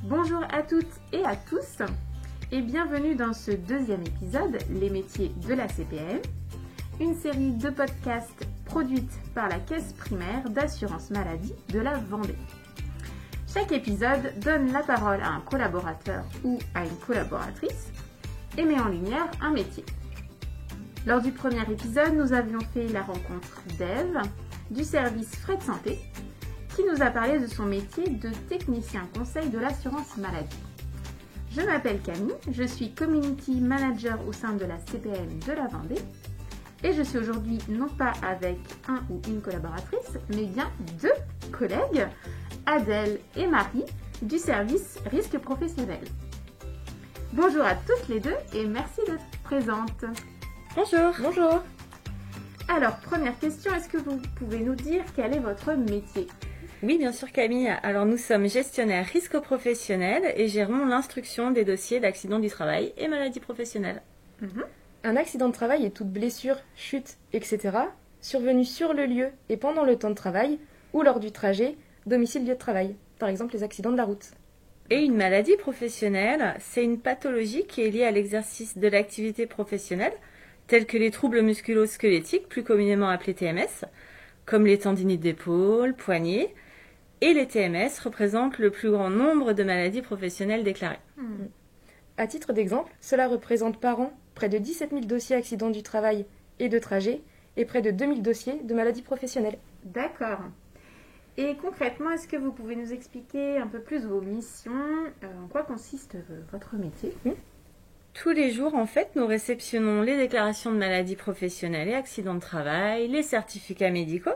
Bonjour à toutes et à tous et bienvenue dans ce deuxième épisode, Les métiers de la CPM, une série de podcasts produite par la Caisse primaire d'assurance maladie de la Vendée. Chaque épisode donne la parole à un collaborateur ou à une collaboratrice et met en lumière un métier. Lors du premier épisode, nous avions fait la rencontre d'Ève du service Frais de Santé qui nous a parlé de son métier de technicien conseil de l'assurance maladie. Je m'appelle Camille, je suis Community Manager au sein de la CPM de la Vendée et je suis aujourd'hui non pas avec un ou une collaboratrice, mais bien deux collègues, Adèle et Marie, du service risque professionnel. Bonjour à toutes les deux et merci d'être présentes. Bonjour. Bonjour. Alors, première question, est-ce que vous pouvez nous dire quel est votre métier ? Oui, bien sûr Camille. Alors nous sommes gestionnaires risque professionnel et gérons l'instruction des dossiers d'accidents du travail et maladies professionnelles. Un accident de travail est toute blessure, chute, etc. survenue sur le lieu et pendant le temps de travail ou lors du trajet domicile-lieu de travail, par exemple les accidents de la route. Et une maladie professionnelle, c'est une pathologie qui est liée à l'exercice de l'activité professionnelle, tels que les troubles musculo-squelettiques, plus communément appelés TMS, comme les tendinites d'épaule, poignets, et les TMS représentent le plus grand nombre de maladies professionnelles déclarées. À titre d'exemple, cela représente par an près de 17 000 dossiers accidents du travail et de trajet et près de 2 000 dossiers de maladies professionnelles. D'accord. Et concrètement, est-ce que vous pouvez nous expliquer un peu plus vos missions, en quoi consiste votre métier ? Tous les jours, en fait, nous réceptionnons les déclarations de maladies professionnelles et accidents de travail, les certificats médicaux,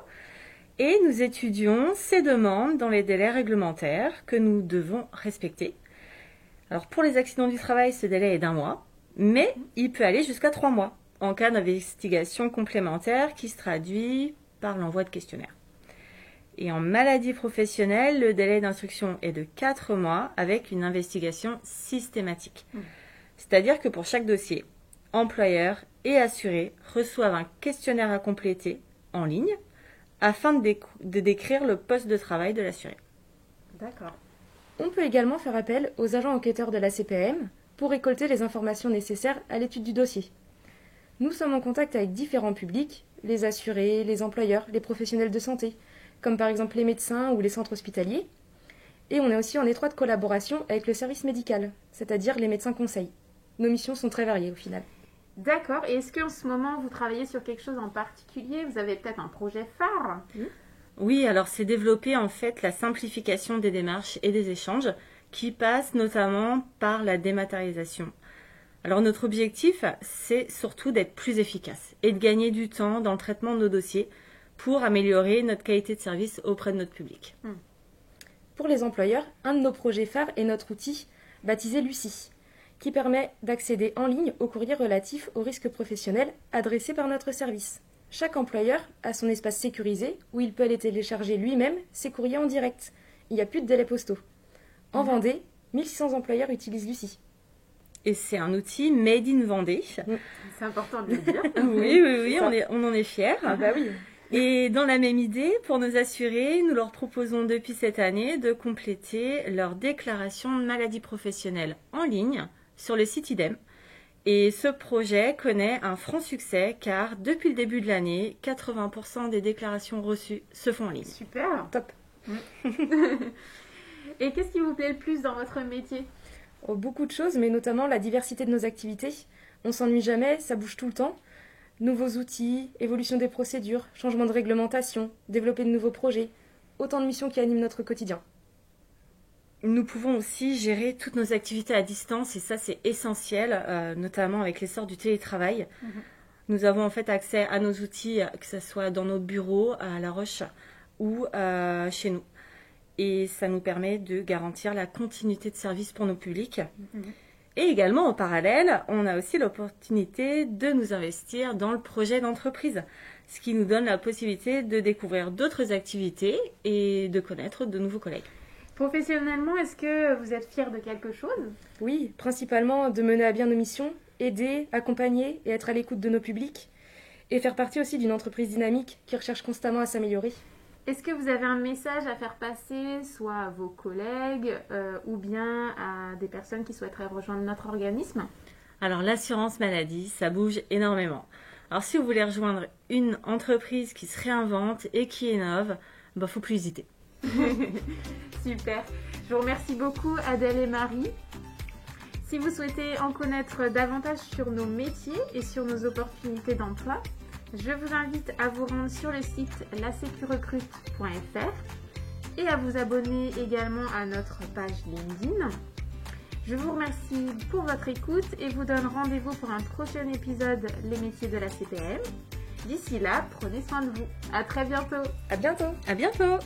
et nous étudions ces demandes dans les délais réglementaires que nous devons respecter. Alors pour les accidents du travail, ce délai est d'1 mois, mais il peut aller jusqu'à 3 mois en cas d'investigation complémentaire qui se traduit par l'envoi de questionnaires. Et en maladie professionnelle, le délai d'instruction est de 4 mois avec une investigation systématique. C'est-à-dire que pour chaque dossier, employeur et assuré reçoivent un questionnaire à compléter en ligne afin de décrire le poste de travail de l'assuré. D'accord. On peut également faire appel aux agents enquêteurs de la CPM pour récolter les informations nécessaires à l'étude du dossier. Nous sommes en contact avec différents publics, les assurés, les employeurs, les professionnels de santé, comme par exemple les médecins ou les centres hospitaliers. Et on est aussi en étroite collaboration avec le service médical, c'est-à-dire les médecins conseils. Nos missions sont très variées au final. D'accord. Et est-ce qu'en ce moment, vous travaillez sur quelque chose en particulier ? Vous avez peut-être un projet phare ? Oui, alors c'est développer en fait la simplification des démarches et des échanges qui passe notamment par la dématérialisation. Alors notre objectif, c'est surtout d'être plus efficace et de gagner du temps dans le traitement de nos dossiers pour améliorer notre qualité de service auprès de notre public. Pour les employeurs, un de nos projets phares est notre outil baptisé Lucie, qui permet d'accéder en ligne aux courriers relatifs aux risques professionnels adressés par notre service. Chaque employeur a son espace sécurisé où il peut aller télécharger lui-même ses courriers en direct. Il n'y a plus de délais postaux. En Vendée, 1600 employeurs utilisent Lucie. Et c'est un outil made in Vendée. C'est important de le dire. Oui, on en est fiers. Ah bah oui. Et dans la même idée, pour nos assurés, nous leur proposons depuis cette année de compléter leur déclaration de maladie professionnelle en ligne sur le site IDEM. Et ce projet connaît un franc succès car depuis le début de l'année, 80% des déclarations reçues se font en ligne. Super. Top. Et qu'est-ce qui vous plaît le plus dans votre métier ? Oh, beaucoup de choses, mais notamment la diversité de nos activités. On s'ennuie jamais, ça bouge tout le temps. Nouveaux outils, évolution des procédures, changement de réglementation, développer de nouveaux projets. Autant de missions qui animent notre quotidien. Nous pouvons aussi gérer toutes nos activités à distance et ça c'est essentiel, notamment avec l'essor du télétravail. Nous avons en fait accès à nos outils, que ce soit dans nos bureaux, à La Roche ou chez nous. Et ça nous permet de garantir la continuité de service pour nos publics. Et également en parallèle, on a aussi l'opportunité de nous investir dans le projet d'entreprise, ce qui nous donne la possibilité de découvrir d'autres activités et de connaître de nouveaux collègues. Professionnellement, est-ce que vous êtes fier de quelque chose ? Oui, principalement de mener à bien nos missions, aider, accompagner et être à l'écoute de nos publics. Et faire partie aussi d'une entreprise dynamique qui recherche constamment à s'améliorer. Est-ce que vous avez un message à faire passer, soit à vos collègues ou bien à des personnes qui souhaiteraient rejoindre notre organisme? Alors l'assurance maladie, ça bouge énormément. Alors si vous voulez rejoindre une entreprise qui se réinvente et qui innove, faut plus hésiter. Super. Je vous remercie beaucoup Adèle et Marie. Si vous souhaitez en connaître davantage sur nos métiers et sur nos opportunités d'emploi, je vous invite à vous rendre sur le site lasecurecrute.fr et à vous abonner également à notre page LinkedIn. Je vous remercie pour votre écoute et vous donne rendez-vous pour un prochain épisode Les métiers de la CPM. D'ici là, prenez soin de vous. À très bientôt. À bientôt. À bientôt.